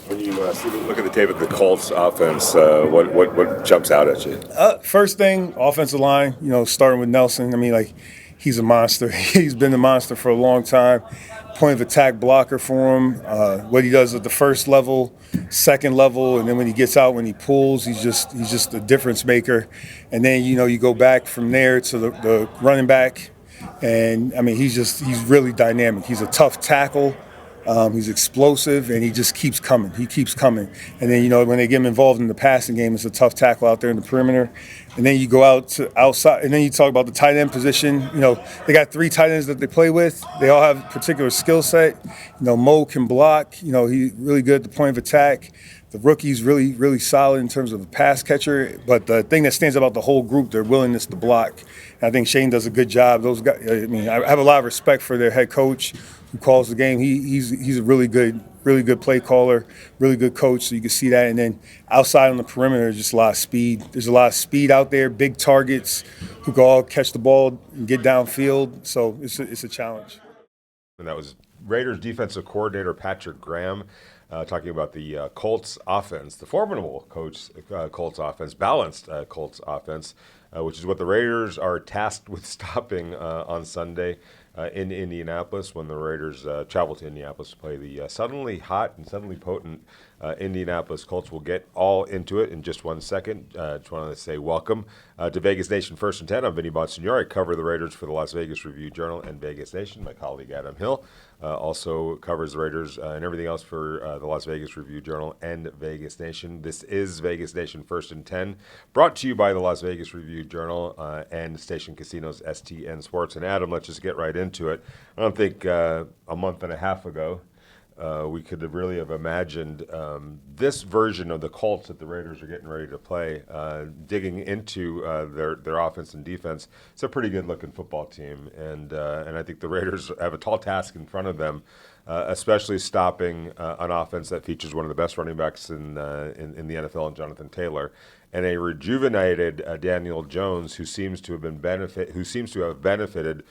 When you look at the tape of the Colts offense, what jumps out at you? First thing, offensive line, starting with Nelson. I mean, like, he's a monster. He's been a monster for a long time. Point of attack blocker for him. What he does at the first level, second level, and then when he gets out, when he pulls, he's just a difference maker. And then, you go back from there to the running back. And, I mean, he's really dynamic. He's a tough tackle. He's explosive, and he just keeps coming. He keeps coming. And then, when they get him involved in the passing game, it's a tough tackle out there in the perimeter. And then you go outside, and then you talk about the tight end position. They got 3 tight ends that they play with. They all have a particular skill set. Mo can block. He's really good at the point of attack. The rookie's really, really solid in terms of a pass catcher. But the thing that stands about the whole group, their willingness to block. And I think Shane does a good job. Those guys, I have a lot of respect for their head coach who calls the game. He's a really good play caller, really good coach. So you can see that. And then outside on the perimeter, there's just a lot of speed. There's a lot of speed out there, big targets who can all catch the ball and get downfield. So it's a challenge. And that was Raiders defensive coordinator Patrick Graham talking about the Colts offense, the formidable Colts offense, balanced Colts offense, which is what the Raiders are tasked with stopping on Sunday in Indianapolis when the Raiders travel to Indianapolis to play the suddenly hot and suddenly potent Indianapolis Colts. We'll get all into it in just 1 second. Just wanted to say welcome to Vegas Nation First and 10. I'm Vinny Bonsignore. I cover the Raiders for the Las Vegas Review-Journal and Vegas Nation. My colleague Adam Hill also covers the Raiders and everything else for the Las Vegas Review-Journal and Vegas Nation. This is Vegas Nation First and 10, brought to you by the Las Vegas Review-Journal and Station Casinos STN Sports. And Adam, let's just get right into it. I don't think a month and a half ago we could have really imagined this version of the Colts that the Raiders are getting ready to play, digging into their offense and defense. It's a pretty good-looking football team, and I think the Raiders have a tall task in front of them, especially stopping an offense that features one of the best running backs in the NFL, in Jonathan Taylor, and a rejuvenated Daniel Jones, who seems to have benefited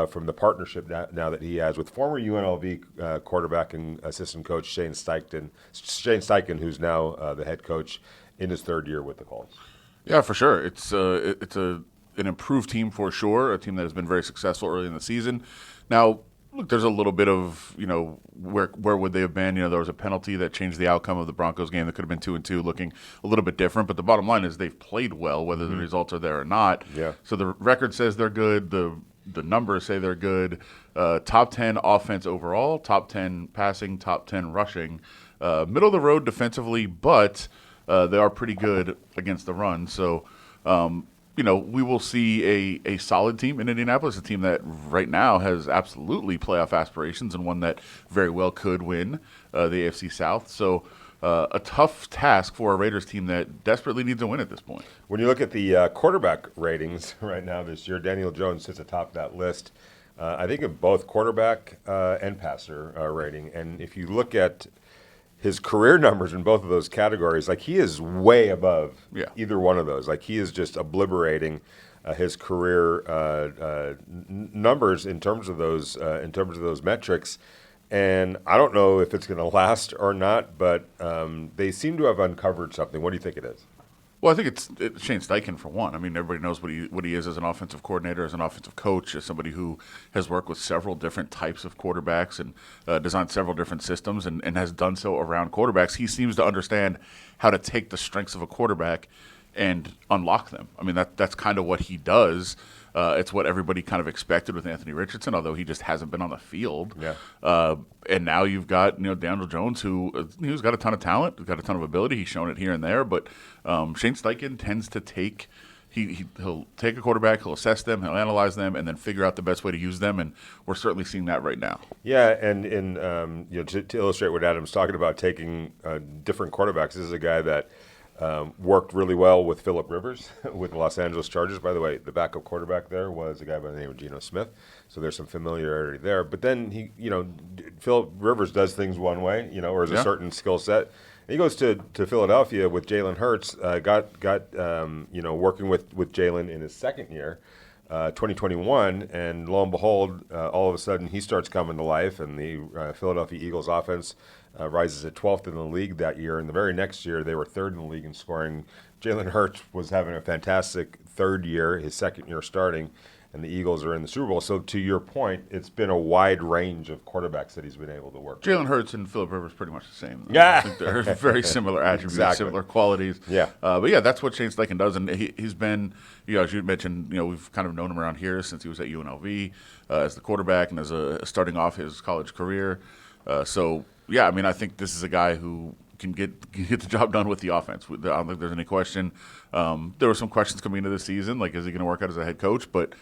from the partnership now that he has with former UNLV quarterback and assistant coach Shane Steichen, who's now the head coach in his 3rd year with the Colts. Yeah, for sure. It's an improved team for sure, a team that has been very successful early in the season. Now, look, there's a little bit of, where would they have been? There was a penalty that changed the outcome of the Broncos game that could have been 2-2, looking a little bit different. But the bottom line is they've played well, whether the results are there or not. Yeah. So the record says they're good. The numbers say they're good. Top 10 offense overall, top 10 passing, top 10 rushing. Middle of the road defensively, but they are pretty good against the run. So, we will see a solid team in Indianapolis, a team that right now has absolutely playoff aspirations and one that very well could win the AFC South. So a tough task for a Raiders team that desperately needs a win at this point. When you look at the quarterback ratings right now this year, Daniel Jones sits atop that list, I think, of both quarterback and passer rating. And if you look at his career numbers in both of those categories, like, he is way above either one of those. Like, he is just obliterating his career numbers in terms of those metrics. And I don't know if it's going to last or not, but they seem to have uncovered something. What do you think it is? Well, I think it's Shane Steichen, for one. I mean, everybody knows what he is as an offensive coordinator, as an offensive coach, as somebody who has worked with several different types of quarterbacks and designed several different systems and has done so around quarterbacks. He seems to understand how to take the strengths of a quarterback and unlock them. I mean, that's kind of what he does. It's what everybody kind of expected with Anthony Richardson, although he just hasn't been on the field. Yeah. And now you've got Daniel Jones, who's got a ton of talent, got a ton of ability. He's shown it here and there, but Shane Steichen tends to take. He'll take a quarterback, he'll assess them, he'll analyze them, and then figure out the best way to use them. And we're certainly seeing that right now. Yeah, and to illustrate what Adam's talking about, taking different quarterbacks, this is a guy that worked really well with Phillip Rivers with the Los Angeles Chargers. By the way, the backup quarterback there was a guy by the name of Gino Smith, so there's some familiarity there. But then Phillip Rivers does things one way, or has a certain skill set. He goes to Philadelphia with Jalen Hurts, got working with Jalen in his 2nd year, 2021, and lo and behold, all of a sudden he starts coming to life, and the Philadelphia Eagles offense rises to 12th in the league that year. And the very next year, they were 3rd in the league in scoring. Jalen Hurts was having a fantastic 3rd year, his 2nd year starting, and the Eagles are in the Super Bowl. So to your point, it's been a wide range of quarterbacks that he's been able to work with. Jalen Hurts and Philip Rivers pretty much the same. Yeah. I think they're very similar attributes, Exactly. similar qualities. Yeah. But yeah, that's what Shane Steichen does. And he's been, as you mentioned, we've kind of known him around here since he was at UNLV as the quarterback and as starting off his college career. So, yeah, I mean, I think this is a guy who can get the job done with the offense. I don't think there's any question. There were some questions coming into the season, like is he going to work out as a head coach? But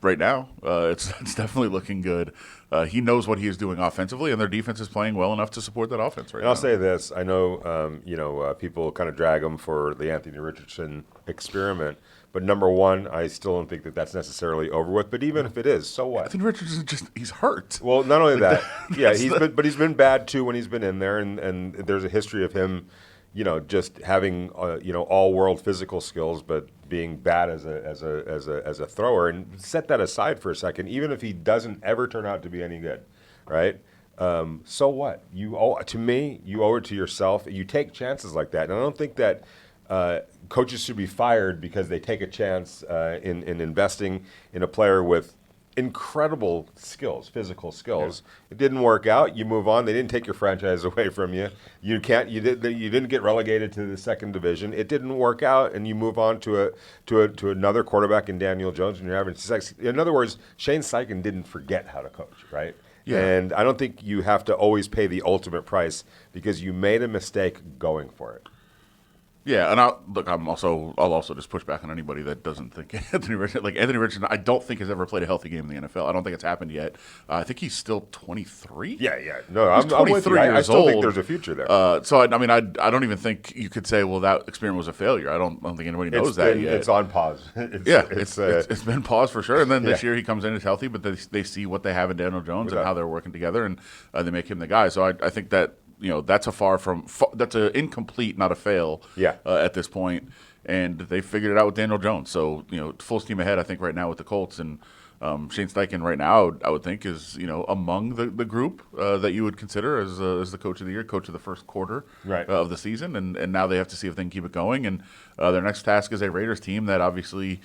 right now, it's definitely looking good. He knows what he is doing offensively, and their defense is playing well enough to support that offense right now. And I'll say this: I know, people kind of drag him for the Anthony Richardson experiment, but number one, I still don't think that that's necessarily over with. But even if it is, so what? Anthony Richardson he's hurt. Well, not only that, yeah, he's been bad too when he's been in there, and there's a history of him, just having all world physical skills, but being bad as a thrower. And set that aside for a second. Even if he doesn't ever turn out to be any good, right? So what? You owe it to yourself. You take chances like that, and I don't think that coaches should be fired because they take a chance in investing in a player with incredible skills, physical skills. Yeah. It didn't work out. You move on. They didn't take your franchise away from you. You didn't get relegated to the 2nd division. It didn't work out, and you move on to another quarterback in Daniel Jones, and you're having sex. In other words, Shane Steichen didn't forget how to coach, right? Yeah. And I don't think you have to always pay the ultimate price because you made a mistake going for it. Yeah, and I'll also just push back on anybody that doesn't think Anthony Richardson, I don't think has ever played a healthy game in the NFL. I don't think it's happened yet. I think he's still 23. Yeah. No, I'm 23 with you. I still think there's a future there. So I don't even think you could say, well, that experiment was a failure. I don't think anybody knows that yet. It's on pause. It's been paused for sure. And then this year he comes in as healthy, but they see what they have in Daniel Jones and how they're working together, and they make him the guy. So I think that. That's that's an incomplete, not a fail. Yeah. At this point, and they figured it out with Daniel Jones. So full steam ahead. I think right now with the Colts, and Shane Steichen right now, I would think is among the group that you would consider as the coach of the year, coach of the first quarter of the season, and now they have to see if they can keep it going. And their next task is a Raiders team that obviously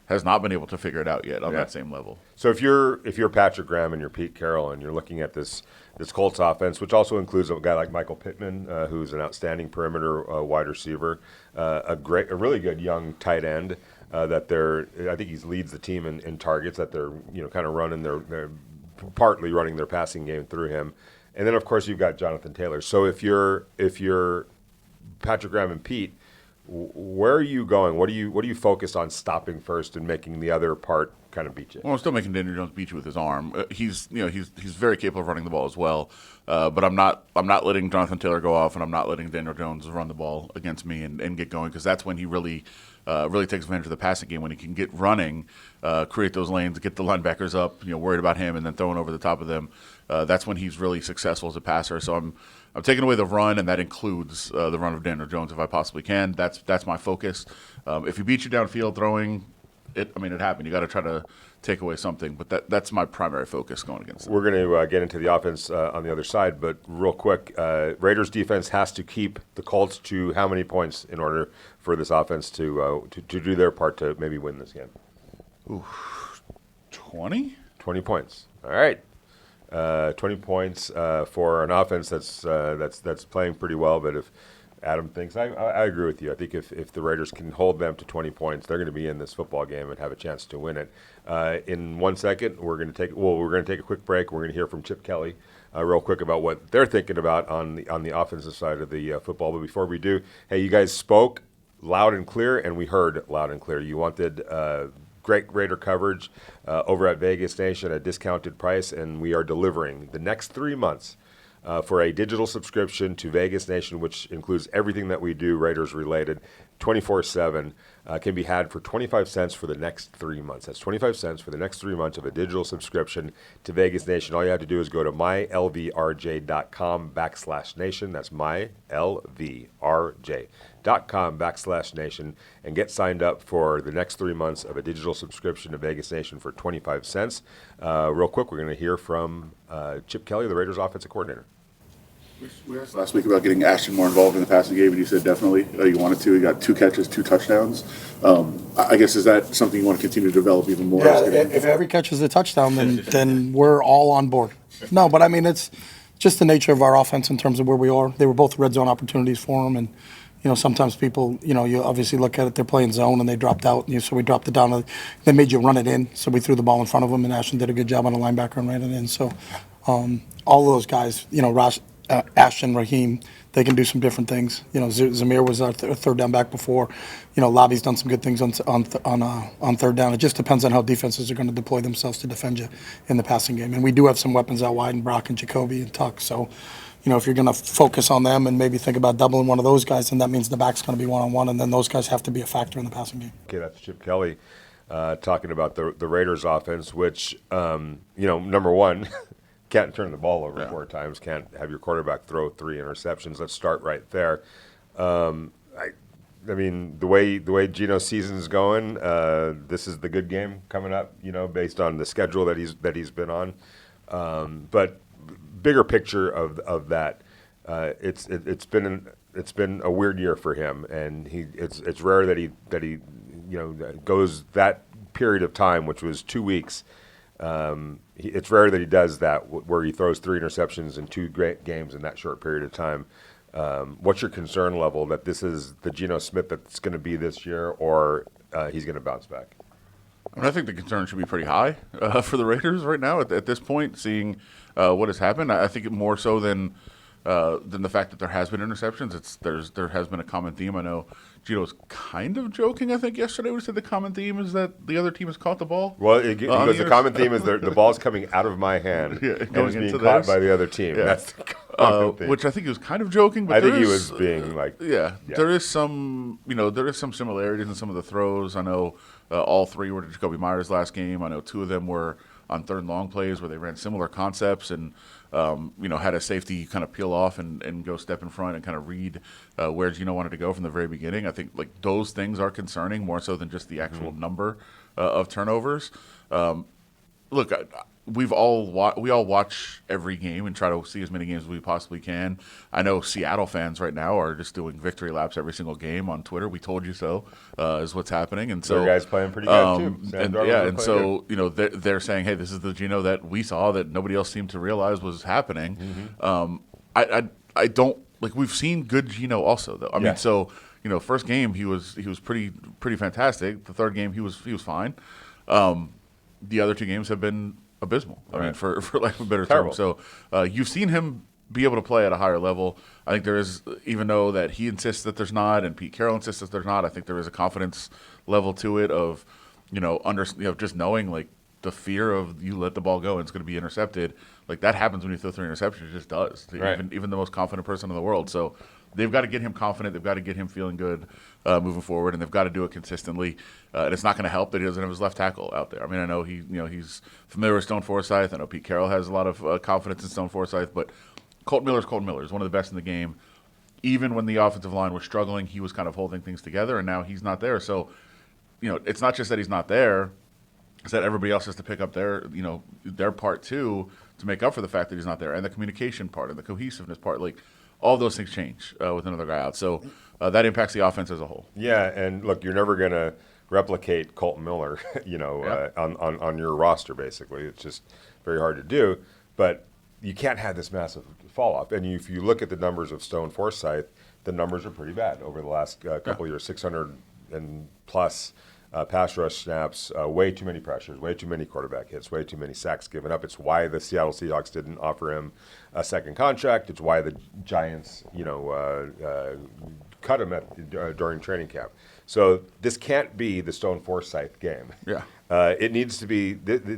has not been able to figure it out yet on that same level. So if you're Patrick Graham and you're Pete Carroll and you're looking at this Colts offense, which also includes a guy like Michael Pittman, who's an outstanding perimeter wide receiver, a really good young tight end I think he leads the team in targets that they're kind of running they're partly running their passing game through him, and then of course you've got Jonathan Taylor. So if you're Patrick Graham and Pete, where are you going? What do you focus on stopping first and making the other part kind of beat you? Well, I'm still making Daniel Jones beat you with his arm. He's very capable of running the ball as well. But I'm not letting Jonathan Taylor go off, and I'm not letting Daniel Jones run the ball against me and get going, because that's when he really takes advantage of the passing game, when he can get running, create those lanes, get the linebackers up, worried about him, and then throwing over the top of them. That's when he's really successful as a passer. So I'm taking away the run, and that includes the run of Daniel Jones if I possibly can. That's my focus. If he beats you downfield throwing, it happened. You got to try to take away something, but that's my primary focus going against them. We're going to get into the offense on the other side, but real quick, Raiders defense has to keep the Colts to how many points in order for this offense to do their part to maybe win this game? 20? 20 points. All right. 20 points for an offense that's playing pretty well, but if Adam thinks, I agree with you. I think if the Raiders can hold them to 20 points, they're going to be in this football game and have a chance to win it. In 1 second, we're going to take a quick break. We're going to hear from Chip Kelly real quick about what they're thinking about on the offensive side of the football. But before we do, hey, you guys spoke loud and clear, and we heard loud and clear. You wanted great Raider coverage over at Vegas Nation at a discounted price, and we are delivering the next 3 months for a digital subscription to Vegas Nation, which includes everything that we do Raiders related 24/7. can be had for 25 cents for the next 3 months. That's 25 cents for the next 3 months of a digital subscription to Vegas Nation. All you have to do is go to mylvrj.com/nation. That's mylvrj.com/nation and get signed up for the next 3 months of a digital subscription to Vegas Nation for 25 cents. Real quick, we're going to hear from Chip Kelly, the Raiders offensive coordinator. We asked last week about getting Ashton more involved in the passing game, and you said definitely you wanted to. He got 2 catches, 2 touchdowns. I guess, is that something you want to continue to develop even more? Yeah, if every catch is a touchdown, then we're all on board. No, but I mean, it's just the nature of our offense in terms of where we are. They were both red zone opportunities for them, and sometimes people, you obviously look at it, they're playing zone and they dropped out, so we dropped it down. They made you run it in, so we threw the ball in front of them, and Ashton did a good job on the linebacker and ran it in. So all those guys, Ashton, Raheem, they can do some different things. Zamir was our third down back before. Lobby's done some good things on third down. It just depends on how defenses are going to deploy themselves to defend you in the passing game. And we do have some weapons out wide, and Brock and Jacoby and Tuck. So, if you're going to focus on them and maybe think about doubling one of those guys, then that means the back's going to be one-on-one, and then those guys have to be a factor in the passing game. Okay, that's Chip Kelly talking about the Raiders offense, which, number one, can't turn the ball over 4 times, can't have your quarterback throw 3 interceptions. Let's start right there. I mean, the way Gino's season's going, this is the good game coming up, based on the schedule that he's been on. But bigger picture of that, it's been a weird year for him, and it's rare that he goes that period of time, which was 2 weeks. It's rare that he does that, where he throws 3 interceptions in 2 great games in that short period of time. What's your concern level that this is the Gino Smith that's going to be this year, or he's going to bounce back? I think the concern should be pretty high for the Raiders right now at this point, seeing what has happened. I think more so than the fact that there has been interceptions. There has been a common theme. I know Gino was kind of joking, I think, yesterday when he said the common theme is that the other team has caught the ball. Well, because the common theme is the ball's coming out of my hand and it's being caught by the other team. Yeah. That's the common theme. Which I think he was kind of joking, but I think he was being like... Yeah, there is some similarities in some of the throws. I know all 3 were to Jacoby Myers last game. I know 2 of them were on 3rd and long plays where they ran similar concepts and had a safety kind of peel off and go step in front and kind of read where Gino wanted to go from the very beginning. I think those things are concerning more so than just the actual number of turnovers. Look, we all watch every game and try to see as many games as we possibly can. I know Seattle fans right now are just doing victory laps every single game on Twitter. We told you so is what's happening, and so guys playing pretty good too. So they're saying, hey, this is the Gino that we saw that nobody else seemed to realize was happening. I don't we've seen good Gino also though. I mean, so first game he was pretty fantastic. The 3rd game he was fine. The other 2 games have been abysmal. I mean, for lack of a better term. So you've seen him be able to play at a higher level. I think there is, even though that he insists that there's not, and Pete Carroll insists that there's not, I think there is a confidence level to it of, just knowing the fear of you let the ball go and it's going to be intercepted. That happens when you throw 3 interceptions. It just does. Right. Even the most confident person in the world. So they've got to get him confident. They've got to get him feeling good moving forward, and they've got to do it consistently. And it's not going to help that he doesn't have his left tackle out there. I mean, I know he's familiar with Stone Forsythe. I know Pete Carroll has a lot of confidence in Stone Forsythe, but Colt Miller's Colt Miller. He's one of the best in the game. Even when the offensive line was struggling, he was kind of holding things together, and now he's not there. So, it's not just that he's not there. It's that everybody else has to pick up their part too to make up for the fact that he's not there, and the communication part and the cohesiveness part. All those things change with another guy out. So that impacts the offense as a whole. Yeah, and look, you're never going to replicate Colton Miller, on your roster, basically. It's just very hard to do. But you can't have this massive fall off. And if you look at the numbers of Stone Forsythe, the numbers are pretty bad over the last couple of years, 600 and plus pass rush snaps, way too many pressures, way too many quarterback hits, way too many sacks given up. It's why the Seattle Seahawks didn't offer him a second contract. It's why the Giants, cut him during training camp. So this can't be the Stone Forsythe game. Yeah. It needs to be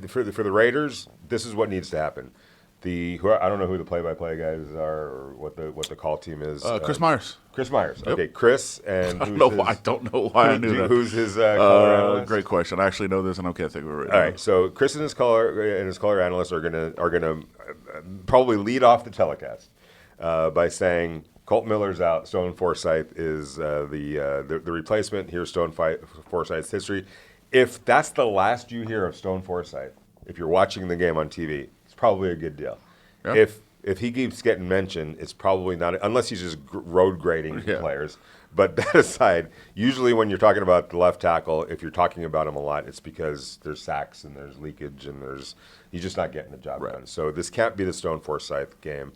for the Raiders. This is what needs to happen. I don't know who the play-by-play guys are or what the call team is. Chris Myers. Chris Myers. Yep. Okay, Chris and I don't know why I knew that. Who's his color analyst? Great question. I actually know this, and I can't think of it right now. All right, so Chris and his color analyst are gonna probably lead off the telecast by saying Colt Miller's out. Stone Forsythe is the replacement. Here's Stone Forsythe's history. If that's the last you hear of Stone Forsythe, if you're watching the game on TV, it's probably a good deal. Yeah. If he keeps getting mentioned, it's probably not, unless he's just road grading players. But that aside, usually when you're talking about the left tackle, if you're talking about him a lot, it's because there's sacks and there's leakage and he's just not getting the job done. So this can't be the Stone Forsythe game.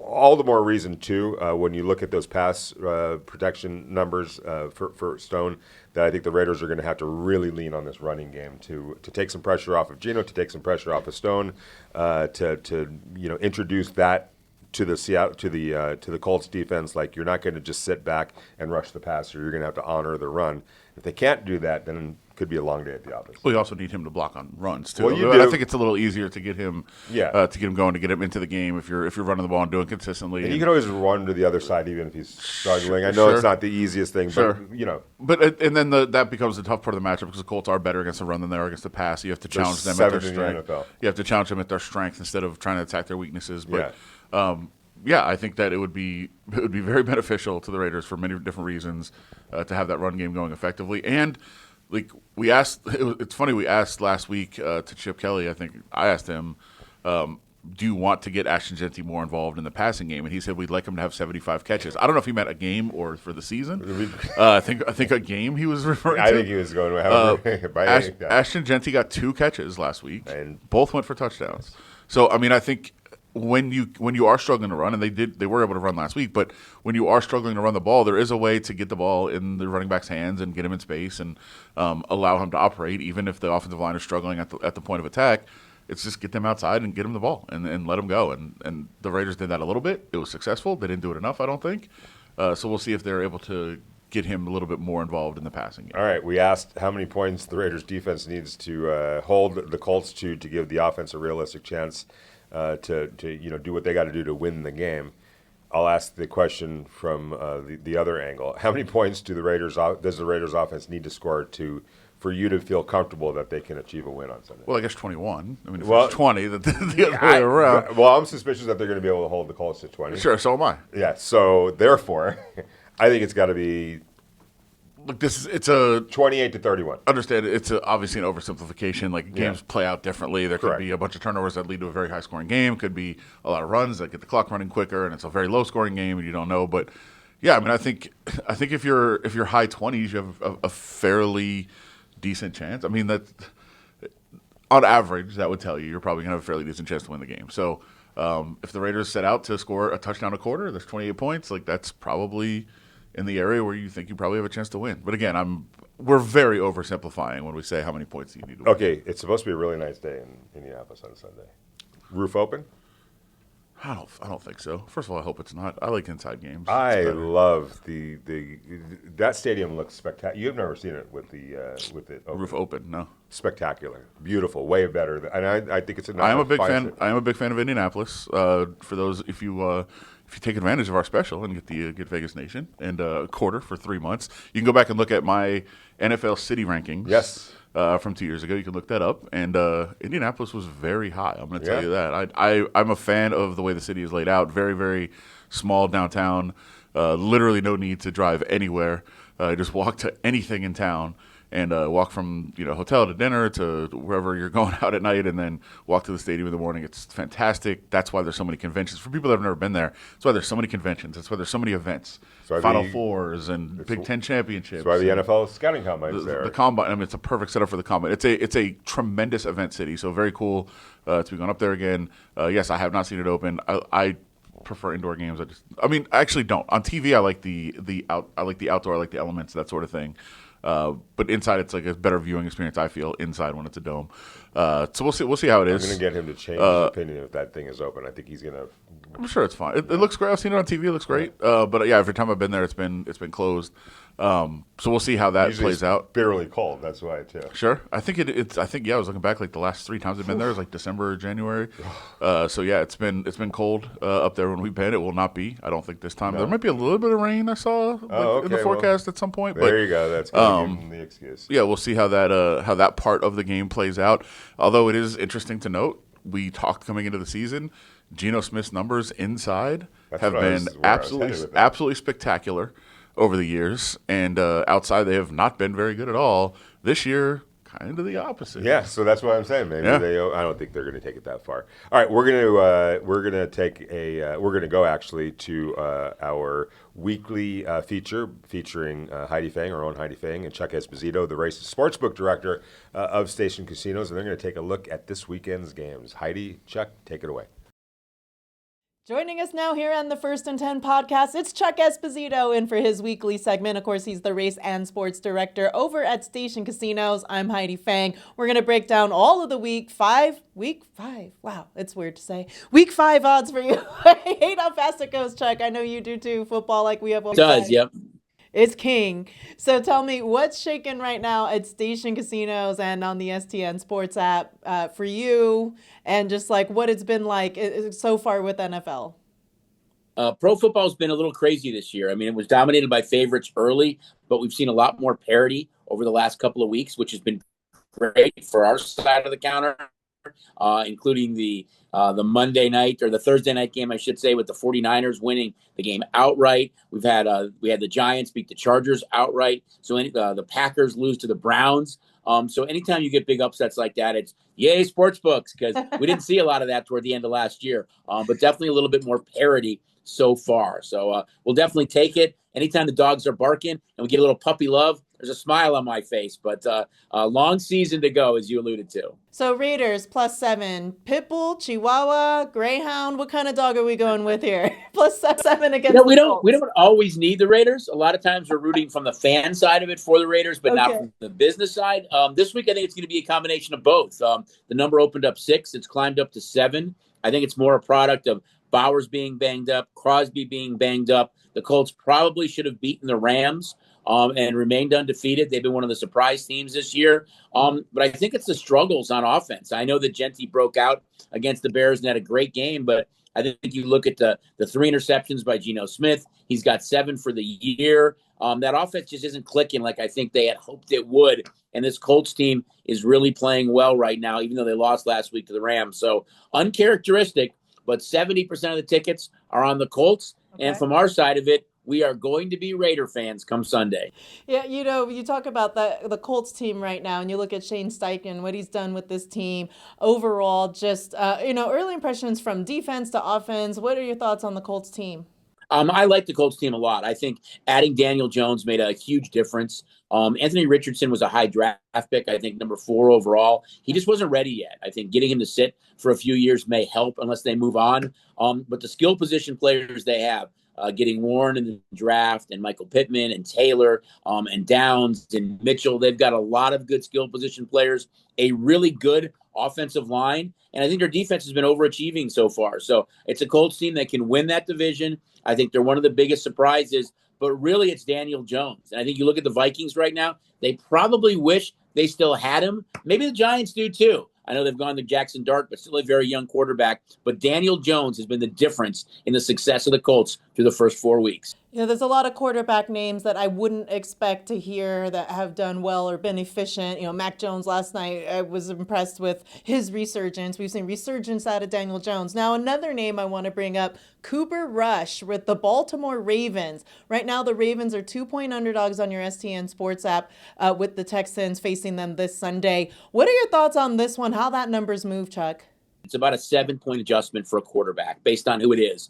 All the more reason, too, when you look at those pass protection numbers for Stone, that I think the Raiders are going to have to really lean on this running game to take some pressure off of Gino, to take some pressure off of Stone, to introduce that to the Colts defense. Like, you're not going to just sit back and rush the passer. You're going to have to honor the run. If they can't do that, then it could be a long day at the office. Well, you also need him to block on runs too. Well, you I do. think it's a little easier to get him, going, to get him into the game if you're running the ball and doing it consistently. And you can always run to the other side even if he's struggling. I know it's not the easiest thing, but But and then that becomes the tough part of the matchup because the Colts are better against the run than they are against the pass. You have to challenge them at their strength. You have to challenge them at their strength instead of trying to attack their weaknesses. But I think that it would be very beneficial to the Raiders for many different reasons to have that run game going effectively. And like it's funny, we asked last week to Chip Kelly. I think I asked him, do you want to get Ashton Jeanty more involved in the passing game? And he said we'd like him to have 75 catches. I don't know if he meant a game or for the season. I think a game he was referring to. I think he was going to have Ashton Jeanty got 2 catches last week, and both went for touchdowns. So I mean, I think when you are struggling to run, and they were able to run last week, but when you are struggling to run the ball, there is a way to get the ball in the running back's hands and get him in space and allow him to operate, even if the offensive line is struggling at the point of attack. It's just get them outside and get them the ball and let them go. And the Raiders did that a little bit. It was successful. They didn't do it enough, I don't think. So we'll see if they're able to get him a little bit more involved in the passing game. All right, we asked how many points the Raiders defense needs to hold the Colts to give the offense a realistic chance to do what they got to do to win the game. I'll ask the question from the other angle. How many points does the Raiders offense need to score for you to feel comfortable that they can achieve a win on Sunday? Well, I guess 21. I mean, if it's 20, the other way around. Well, I'm suspicious that they're going to be able to hold the Colts to 20. Sure, so am I. Yeah, so therefore, I think it's got to be Look, it's a 28-31. Understand it's obviously an oversimplification. Like games play out differently. There could be a bunch of turnovers that lead to a very high scoring game. Could be a lot of runs that get the clock running quicker, and it's a very low scoring game, and you don't know. But yeah, I mean, I think if you're high 20s, you have a fairly decent chance. I mean, that on average, that would tell you're probably gonna have a fairly decent chance to win the game. So if the Raiders set out to score a touchdown a quarter, there's 28 points. Like that's probably in the area where you think you probably have a chance to win. But again, we're very oversimplifying when we say how many points you need to win. Okay, it's supposed to be a really nice day in Indianapolis on Sunday. Roof open? I don't think so. First of all, I hope it's not. I like inside games. I love that stadium looks spectacular. You've never seen it with it open. Roof open, no. Spectacular, beautiful, way better. And I think it's a. I am a big fan. I am a big fan of Indianapolis. For those, if you take advantage of our special and get Vegas Nation and a quarter for 3 months, you can go back and look at my NFL city rankings. Yes. From 2 years ago, you can look that up. And Indianapolis was very high. I'm going to tell you that. I'm a fan of the way the city is laid out. Very, very small downtown. Literally no need to drive anywhere. Just walk to anything in town and walk from hotel to dinner to wherever you're going out at night, and then walk to the stadium in the morning. It's fantastic. That's why there's so many conventions. For people that have never been there, that's why there's so many conventions. That's why there's so many events, Final Fours and Big Ten championships. That's why the NFL scouting combine is there. The combine. I mean, it's a perfect setup for the combine. It's a tremendous event city. So very cool to be going up there again. Yes, I have not seen it open. I prefer indoor games. I actually don't. On TV, I like the outdoor. I like the elements, that sort of thing. But inside, it's like a better viewing experience, I feel, inside when it's a dome. So we'll see how it is. I'm going to get him to change his opinion if that thing is open. I think he's going to I'm sure it's fine. It looks great. I've seen it on TV. It looks great. But yeah, every time I've been there, it's been closed. So we'll see how that Usually plays it's out. bitterly cold. That's why too. Sure. I think it's. I think I was looking back, like the last 3 times I've been there is like December or January. So yeah, it's been cold up there when we've been. It will not be. I don't think this time. No. There might be a little bit of rain I saw in the forecast at some point. There But you go. That's gonna give them the excuse. yeah, we'll see how that part of the game plays out. Although it is interesting to note, we talked coming into the season, Gino Smith's numbers inside have been absolutely spectacular over the years, and outside they have not been very good at all. This year, kind of the opposite. Yeah, so that's what I'm saying. Maybe I don't think they're going to take it that far. All right, we're going to go actually to our weekly feature featuring Heidi Fang, our own Heidi Fang, and Chuck Esposito, the race sportsbook director of Station Casinos, and they're going to take a look at this weekend's games. Heidi, Chuck, take it away. Joining us now here on the First and 10 podcast, it's Chuck Esposito in for his weekly segment. Of course, he's the race and sports director over at Station Casinos. I'm Heidi Fang. We're going to break down all of the week five. Wow, it's weird to say. Week 5 odds for you. I hate how fast it goes, Chuck. I know you do too. Football, like we have. It does, yep. It's king. So tell me, what's shaking right now at Station Casinos and on the STN Sports app for you, and just like what it's been like so far with NFL? Pro football's been a little crazy this year. I mean, it was dominated by favorites early, but we've seen a lot more parity over the last couple of weeks, which has been great for our side of the counter, including the Monday night or the Thursday night game, I should say, with the 49ers winning the game outright. We had the Giants beat the Chargers outright. So the Packers lose to the Browns. So anytime you get big upsets like that, it's yay sports books, because we didn't see a lot of that toward the end of last year. But definitely a little bit more parity so far. So we'll definitely take it. Anytime the dogs are barking and we get a little puppy love, there's a smile on my face. But a long season to go, as you alluded to. So Raiders +7, Pitbull, Chihuahua, Greyhound. What kind of dog are we going with here? +7 against. We don't always need the Raiders. A lot of times we're rooting from the fan side of it for the Raiders, but not from the business side. This week I think it's going to be a combination of both. The number opened up 6. It's climbed up to 7. I think it's more a product of Bowers being banged up, Crosby being banged up. The Colts probably should have beaten the Rams and remained undefeated. They've been one of the surprise teams this year. But I think it's the struggles on offense. I know that Gentry broke out against the Bears and had a great game, but I think you look at the 3 interceptions by Gino Smith. He's got 7 for the year. That offense just isn't clicking like I think they had hoped it would. And this Colts team is really playing well right now, even though they lost last week to the Rams. So uncharacteristic, but 70% of the tickets are on the Colts. Okay. And from our side of it, we are going to be Raider fans come Sunday. Yeah, you talk about the Colts team right now, and you look at Shane Steichen, what he's done with this team overall. Just early impressions from defense to offense. What are your thoughts on the Colts team? I like the Colts team a lot. I think adding Daniel Jones made a huge difference. Anthony Richardson was a high draft pick, I think number 4 overall. He just wasn't ready yet. I think getting him to sit for a few years may help unless they move on. But the skill position players they have, getting Warren in the draft, and Michael Pittman and Taylor and Downs and Mitchell, they've got a lot of good skill position players, a really good offensive line, and I think their defense has been overachieving so far. So it's a Colts team that can win that division. I think they're one of the biggest surprises, but really it's Daniel Jones. And I think you look at the Vikings right now, they probably wish they still had him. Maybe the Giants do too. I know they've gone to Jackson Dart, but still a very young quarterback. But Daniel Jones has been the difference in the success of the Colts through the first 4 weeks. There's a lot of quarterback names that I wouldn't expect to hear that have done well or been efficient. Mac Jones last night, I was impressed with his resurgence. We've seen resurgence out of Daniel Jones. Now, another name I want to bring up, Cooper Rush with the Baltimore Ravens. Right now, the Ravens are 2-point underdogs on your STN Sports app with the Texans facing them this Sunday. What are your thoughts on this one? How that number's moved, Chuck? It's about a 7-point adjustment for a quarterback based on who it is.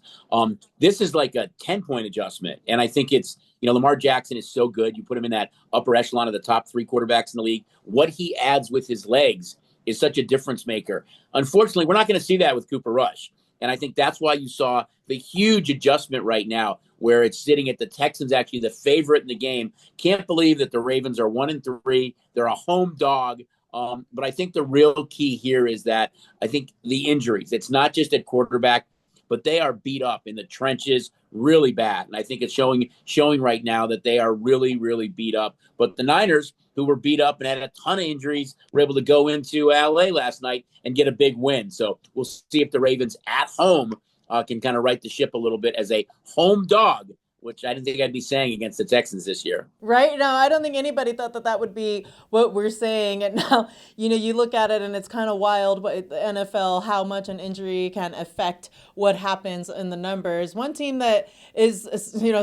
This is like a 10-point adjustment. And I think it's, Lamar Jackson is so good. You put him in that upper echelon of the top 3 quarterbacks in the league. What he adds with his legs is such a difference maker. Unfortunately, we're not going to see that with Cooper Rush. And I think that's why you saw the huge adjustment right now, where it's sitting at the Texans, actually the favorite in the game. Can't believe that the Ravens are 1-3. They're a home dog. But I think the real key here is that I think the injuries, it's not just at quarterback. but they are beat up in the trenches really bad. And I think it's showing right now that they are really, really beat up. But the Niners, who were beat up and had a ton of injuries, were able to go into LA last night and get a big win. So we'll see if the Ravens at home can kind of right the ship a little bit as a home dog, which I didn't think I'd be saying against the Texans this year. Right? No, I don't think anybody thought that that would be what we're saying. And now, you look at it and it's kind of wild, but the NFL, how much an injury can affect what happens in the numbers. One team that is,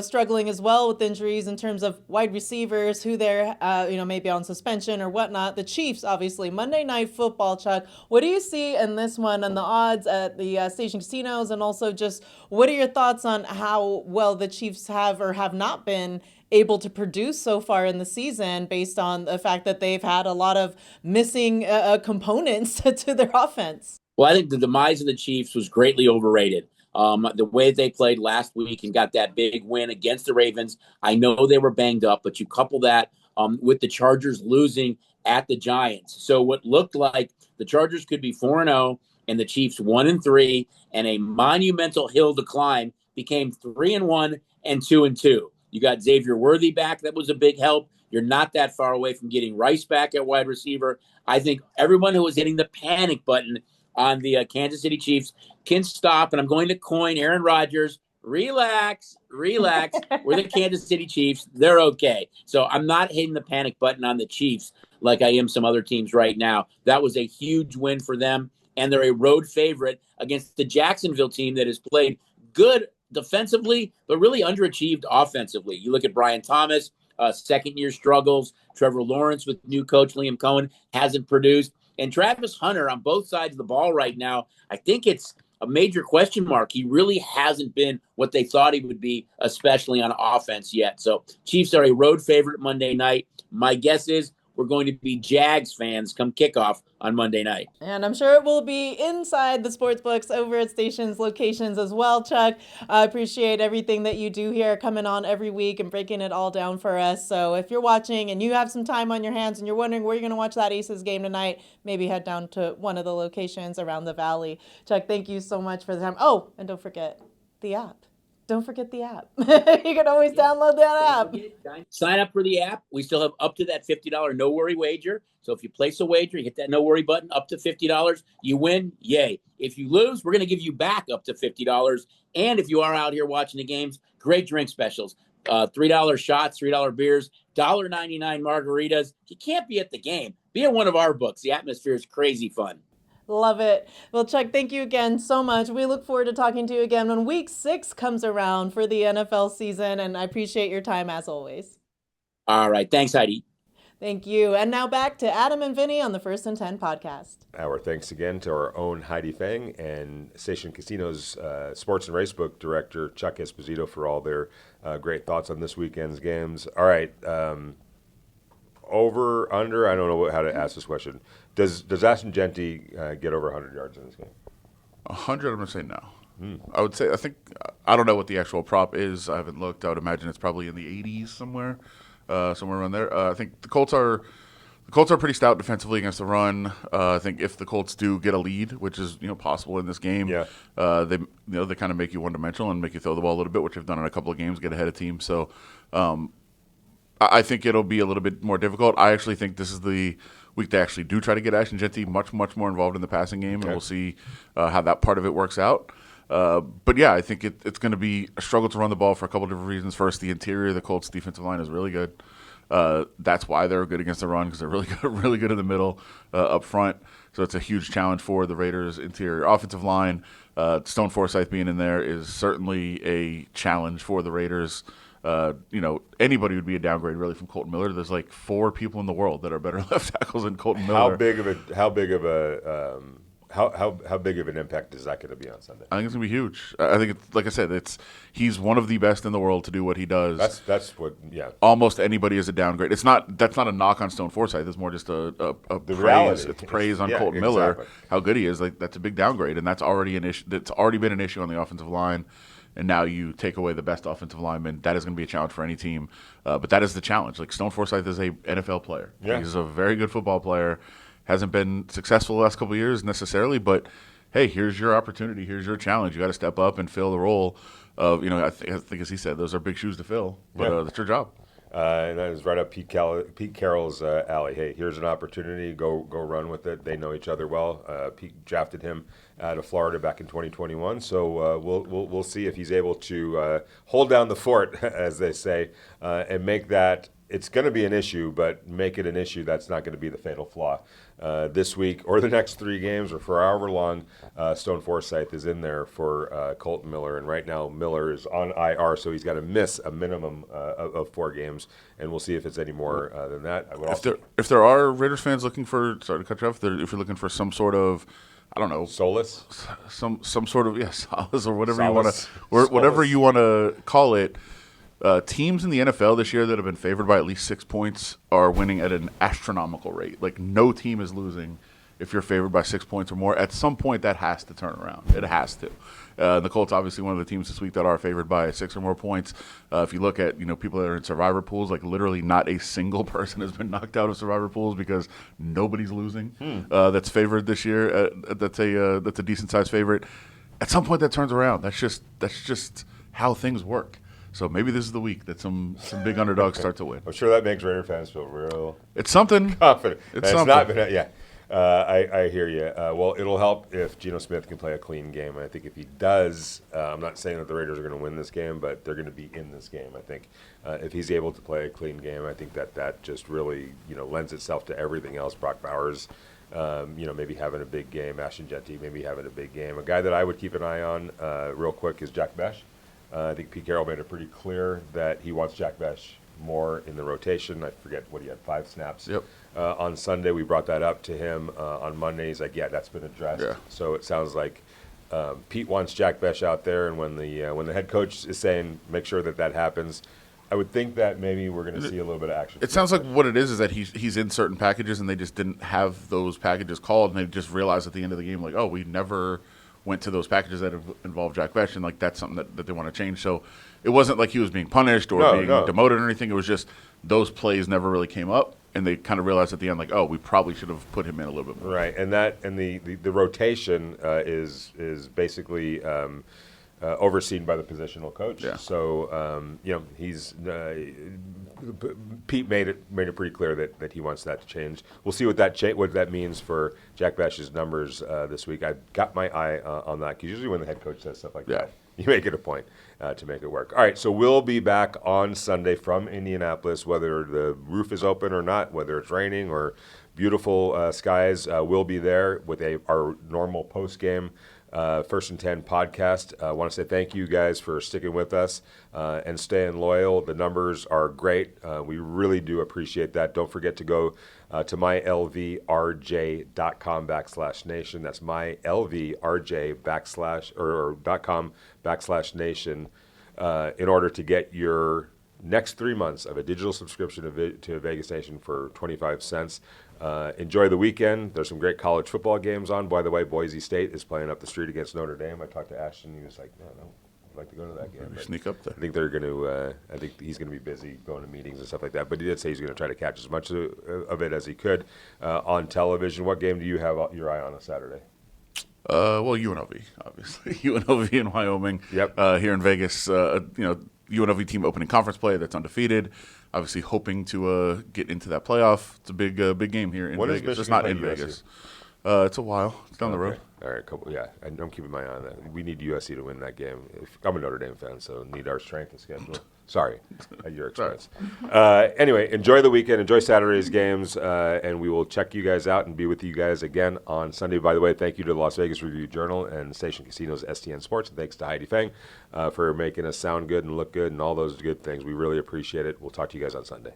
struggling as well with injuries in terms of wide receivers, who they're, maybe on suspension or whatnot. The Chiefs, obviously, Monday Night Football, Chuck. What do you see in this one and the odds at the station casinos? And also just what are your thoughts on how well the Chiefs have or have not been able to produce so far in the season based on the fact that they've had a lot of missing components to their offense? Well, I think the demise of the Chiefs was greatly overrated. The way they played last week and got that big win against the Ravens, I know they were banged up, but you couple that with the Chargers losing at the Giants. So what looked like the Chargers could be 4-0 and the Chiefs 1-3, and a monumental hill to climb became 3-1 and 2-2. You got Xavier Worthy back. That was a big help. You're not that far away from getting Rice back at wide receiver. I think everyone who was hitting the panic button on the Kansas City Chiefs can stop. And I'm going to coin Aaron Rodgers. Relax. We're the Kansas City Chiefs. They're okay. So I'm not hitting the panic button on the Chiefs like I am some other teams right now. That was a huge win for them. And they're a road favorite against the Jacksonville team that has played good defensively, but really underachieved offensively. You look at Brian Thomas, second-year struggles. Trevor Lawrence with new coach Liam Cohen hasn't produced. And Travis Hunter on both sides of the ball right now, I think it's a major question mark. He really hasn't been what they thought he would be, especially on offense yet. So Chiefs are a road favorite Monday night. My guess is we're going to be Jags fans come kickoff on Monday night. And I'm sure it will be inside the sports books over at stations locations as well, Chuck. I appreciate everything that you do here, coming on every week and breaking it all down for us. So if you're watching and you have some time on your hands and you're wondering where you're going to watch that Aces game tonight, maybe head down to one of the locations around the valley. Chuck, thank you so much for the time. Oh, and don't forget the app. Don't forget the app. You can always download that app. Sign up for the app. We still have up to that $50 no-worry wager. So if you place a wager, you hit that no-worry button, up to $50. You win, yay. If you lose, we're going to give you back up to $50. And if you are out here watching the games, great drink specials. $3 shots, $3 beers, $1.99 margaritas. You can't be at the game. Be at one of our books. The atmosphere is crazy fun. Love it. Well, Chuck, thank you again so much. We look forward to talking to you again when week 6 comes around for the NFL season, and I appreciate your time as always. All right. Thanks, Heidi. Thank you. And now back to Adam and Vinny on the First and 10 podcast. Our thanks again to our own Heidi Fang and Station Casino's Sports and Racebook Director, Chuck Esposito, for all their great thoughts on this weekend's games. All right. Over, under, I don't know how to ask this question. Does Ashton Genty get over 100 yards in this game? 100, I'm going to say no. I don't know what the actual prop is. I haven't looked. I would imagine it's probably in the 80s somewhere around there. I think the Colts are pretty stout defensively against the run. I think if the Colts do get a lead, which is possible in this game, they kind of make you one-dimensional and make you throw the ball a little bit, which they've done in a couple of games, get ahead of teams. So I think it'll be a little bit more difficult. I actually think this is the week they actually do try to get Ashton Genty much more involved in the passing game, and we'll see how that part of it works out. But yeah, I think it's going to be a struggle to run the ball for a couple different reasons. First, the interior of the Colts defensive line is really good. That's why they're good against the run, because they're really good in the middle up front. So it's a huge challenge for the Raiders' interior offensive line. Stone Forsythe being in there is certainly a challenge for the Raiders. Anybody would be a downgrade really from Colton Miller. There's like 4 people in the world that are better left tackles than Colton Miller. How big of an impact is that going to be on Sunday? I think it's going to be huge. I think it's, like I said, he's one of the best in the world to do what he does. That's what. Yeah. Almost anybody is a downgrade. That's not a knock on Stone Forsythe. It's more just a praise. Reality. It's praise on Colton Miller, how good he is. Like, that's a big downgrade, and that's already an issue. That's already been an issue on the offensive line. And now you take away the best offensive lineman. That is going to be a challenge for any team. But that is the challenge. Like, Stone Forsythe is a NFL player. Yeah. He's a very good football player. Hasn't been successful the last couple of years necessarily, but hey, here's your opportunity, here's your challenge. You got to step up and fill the role of, I think as he said, those are big shoes to fill, but that's your job. And that is right up Pete Carroll's alley. Hey, here's an opportunity. Go run with it. They know each other well. Pete drafted him out of Florida back in 2021. So we'll see if he's able to hold down the fort, as they say, and make that. It's going to be an issue, but make it an issue that's not going to be the fatal flaw. This week or the next 3 games or for however long Stone Forsythe is in there for Colton Miller. And right now Miller is on IR, so he's got to miss a minimum of 4 games. And we'll see if it's any more than that. If there are Raiders fans looking for, sorry to cut you off, if you're looking for some sort of, I don't know, solace, some sort of solace or whatever solace. whatever you want to call it. Teams in the NFL this year that have been favored by at least 6 points are winning at an astronomical rate. Like, no team is losing if you're favored by 6 points or more. At some point, that has to turn around. It has to. The Colts, obviously, one of the teams this week that are favored by 6 or more points. If you look at people that are in survivor pools, like literally not a single person has been knocked out of survivor pools because nobody's losing. That's favored this year. That's a decent sized favorite. At some point, that turns around. That's just how things work. So maybe this is the week that some big underdogs start to win. I'm sure that makes Raider fans feel real. It's something. Confident. It's something. not been. Yeah. I hear you. Well, it'll help if Gino Smith can play a clean game. I think if he does, I'm not saying that the Raiders are going to win this game, but they're going to be in this game. I think if he's able to play a clean game, I think that just really lends itself to everything else. Brock Bowers, maybe having a big game. Ashton Jetty maybe having a big game. A guy that I would keep an eye on real quick is Jack Besh. I think Pete Carroll made it pretty clear that he wants Jack Besh more in the rotation. I forget what he had, 5 snaps. Yep. On Sunday, we brought that up to him. On Monday, he's like, yeah, that's been addressed. Yeah. So it sounds like Pete wants Jack Besh out there, and when the head coach is saying make sure that happens, I would think that maybe we're going to see a little bit of action. It sounds like what it is that he's in certain packages, and they just didn't have those packages called, and they just realized at the end of the game, like, oh, we never went to those packages that involved Jack Besh, and like that's something that they want to change. So it wasn't like he was being punished or being demoted or anything. It was just those plays never really came up, and they kind of realized at the end, like, oh, we probably should have put him in a little bit more. Right, and the rotation is basically overseen by the positional coach. Yeah. So he's Pete made it pretty clear that he wants that to change. We'll see what that means for Jack Besh's numbers this week. I've got my eye on that because usually when the head coach says stuff like that, you make it a point to make it work. All right, so we'll be back on Sunday from Indianapolis, whether the roof is open or not, whether it's raining or beautiful skies. We'll be there with our normal post game. First and 10 podcast. I want to say thank you guys for sticking with us and staying loyal. The numbers are great. We really do appreciate that. Don't forget to go to mylvrj.com/nation. That's mylvrj.com/nation in order to get your next 3 months of a digital subscription to Vegas Nation for 25 cents. Enjoy the weekend. There's some great college football games on. By the way, Boise State is playing up the street against Notre Dame. I talked to Ashton. He was like, no, I'd like to go to that game. Sneak up there. I think they're going to. I think he's going to be busy going to meetings and stuff like that. But he did say he's going to try to catch as much of it as he could on television. What game do you have your eye on Saturday? Well, UNLV, obviously. UNLV in Wyoming. Yep. Here in Vegas, UNLV team opening conference play that's undefeated. Obviously hoping to get into that playoff. It's a big game here in Vegas. It's not in Vegas. It's a while. It's down the road. All right, I'm keeping my eye on that. We need USC to win that game. I'm a Notre Dame fan, so need our strength of schedule. Sorry, at your expense. Anyway, enjoy the weekend. Enjoy Saturday's games, and we will check you guys out and be with you guys again on Sunday. By the way, thank you to the Las Vegas Review-Journal and Station Casinos STN Sports, and thanks to Heidi Fang for making us sound good and look good and all those good things. We really appreciate it. We'll talk to you guys on Sunday.